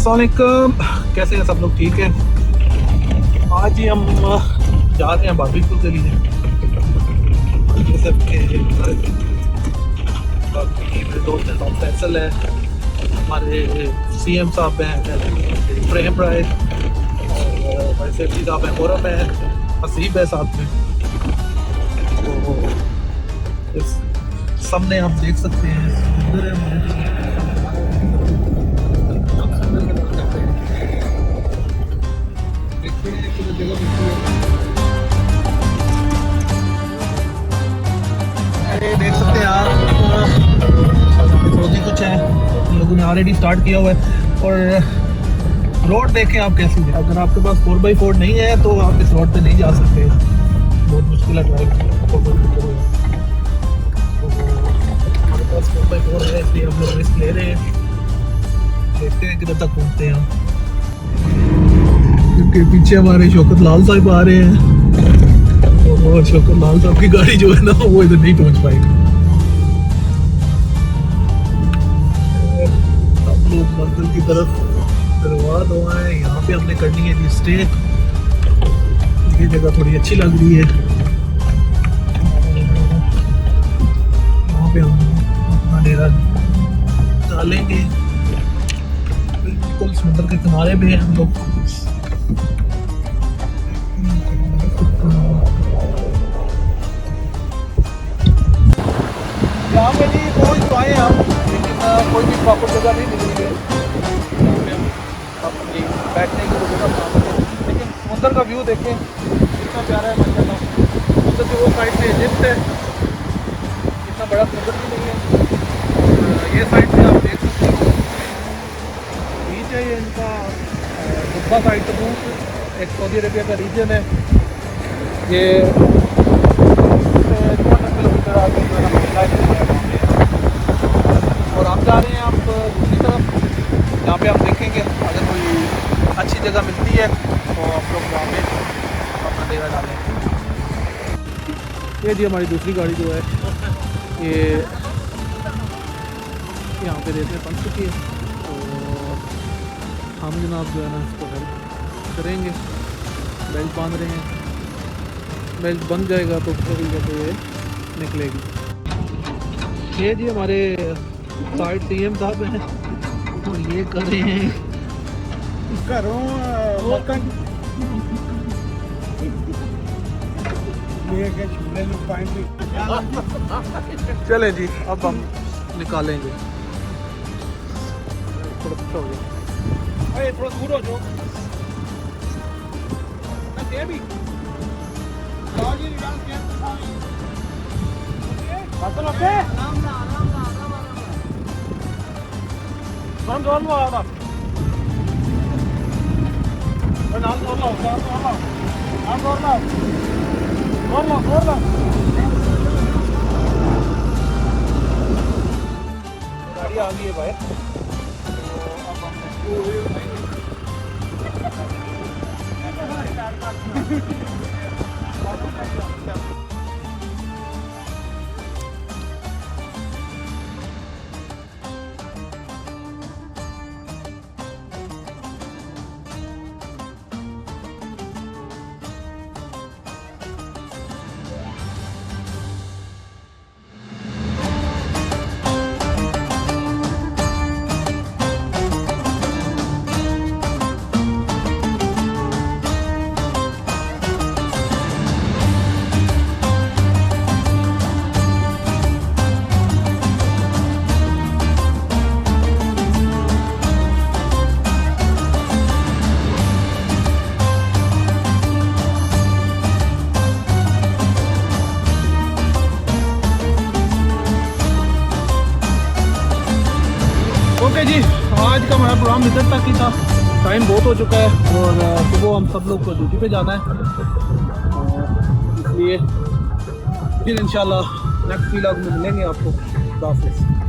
अस्सलाम वालेकुम, कैसे हैं सब लोग? ठीक है। आज ही हम जा रहे हैं बारबेक्यू के लिए। बाकी मेरे दोस्त हैं, डॉक्टर फैसल है, हमारे CM साहब हैं इब्राहिम राय, और हमारे सेफ्टी साहब हैं मुरम है, हसीब है साथ में। तो इस सामने आप देख सकते हैं समुंदर है हमारे। देख सकते हैं आप, कुछ है हम लोगों ने ऑलरेडी स्टार्ट किया हुआ है। और रोड देखें आप कैसी है। अगर आपके पास 4x4 नहीं है तो आप इस रोड पे नहीं जा सकते, बहुत मुश्किल है ड्राइव। हमारे पास 4x4 है, इसलिए हम लोग रिस्क ले रहे हैं, देखते हैं किधर तक पहुँचते हैं। क्योंकि पीछे हमारे शौकत लाल साहब आ रहे हैं, और शौकत लाल साहब की गाड़ी जो है ना वो इधर नहीं पहुंच पाएगी। हम लोग मंजिल की तरफ बर्बाद हुआ है। यहाँ पे हमने करनी है जी स्टे। ये जगह थोड़ी अच्छी लग रही है, वहाँ पे हम अपना डेरा डालेंगे। बिल्कुल समुद्र के किनारे पे हैं हम लोग। यहाँ पे जी पहुँच तो आए हम, लेकिन कोई भी प्रॉपर जगह नहीं मिल रही है यहाँ पे हम अपनी बैठने की जगह पा सकें। लेकिन समुद्र का व्यू देखें कितना प्यारा है माशाल्लाह। समुद्र की वो साइड से इजिप्ट है, इतना बड़ा समुद्र भी नहीं है। ये साइड से आप देख सकते हो बीच है, ये इनका दुब्बा साइड तबूक, एक सऊदी अरबिया का रीजन है। ये 200 किलोमीटर आगे जो है और हम जा रहे हैं आप दूसरी तरफ। यहाँ पे आप देखेंगे अगर कोई अच्छी जगह मिलती है तो आप लोग वहाँ पे अपना डेरा डालेंगे। ये जी हमारी दूसरी गाड़ी जो है ये यहाँ पे रेत में पहुँच चुकी है, और हम जनाब जो है ना इसको हेल्प करेंगे। बेल्ट बांध रहे हैं, बेल्ट बन जाएगा तो थोड़ी जगह ये निकलेगी। ये जी हमारे साइड CM साहब हैं, और ये कर रहे हैं घरों मक्खन चले जी अब हम निकालेंगे। थोड़ा पीछे हो गया, थोड़ा दूर हो जाओ। गाड़ी आ गई है भाई, ओके जी। आज का हमारा प्रोग्राम इधर तक ही था, टाइम बहुत हो चुका है और सुबह हम सब लोग को ड्यूटी पे जाना है, इसलिए फिर इंशाल्लाह नेक्स्ट व्लॉग में मिलेंगे आपको। खुदा हाफिज़।